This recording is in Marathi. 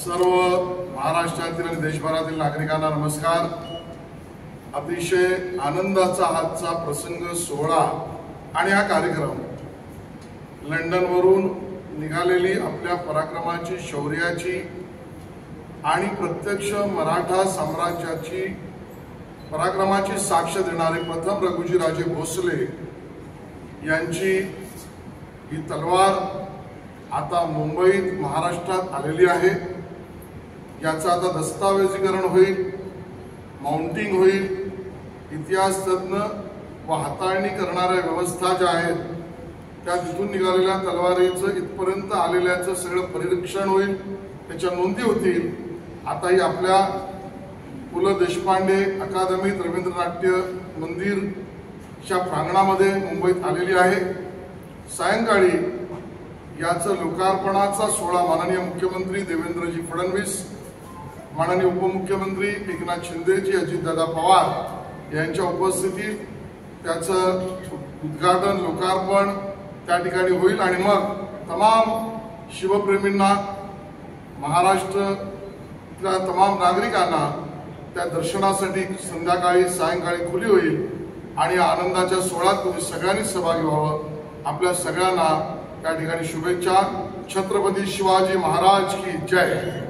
सर्व महाराष्ट्रातील आणि देशभरातील नागरिकांना नमस्कार। अतिशय आनंदाचा आजचा प्रसंग सोहळा आणि हा कार्यक्रम लंडनवरून निघालेली आपल्या पराक्रमाची, शौर्याची आणि प्रत्यक्ष मराठा साम्राज्याची पराक्रमाची साक्ष देणारे प्रथम रघुजीराजे भोसले यांची ही तलवार आता मुंबईत महाराष्ट्रात आलेली आहे। याचा आता दस्तावेजीकरण होईल, माउंटिंग होईल, इतिहास तज्ञ व हाताळणी करणाऱ्या व्यवस्था ज्या आहेत त्या तिथून निघालेल्या तलवारीचं इथपर्यंत आलेल्याचं सगळं परिरक्षण होईल, त्याच्या नोंदी होतील। आता ही आपल्या पु ल देशपांडे अकादमीत रवींद्रनाट्य मंदिरच्या प्रांगणामध्ये मुंबईत आलेली आहे। सायंकाळी याचं लोकार्पणाचा सोहळा माननीय मुख्यमंत्री देवेंद्रजी फडणवीस, माननीय उपमुख्यमंत्री एकनाथ शिंदेजी, अजितदादा पवार यांच्या उपस्थितीत त्याचं उद्घाटन, लोकार्पण त्या ठिकाणी होईल आणि मग तमाम शिवप्रेमींना, महाराष्ट्रातल्या तमाम नागरिकांना त्या दर्शनासाठी संध्याकाळी सायंकाळी खुली होईल आणि आनंदाच्या सोहळ्यात तुम्ही सगळ्यांनी सहभागी व्हावं। आपल्या सगळ्यांना त्या ठिकाणी शुभेच्छा। छत्रपती शिवाजी महाराज की जय।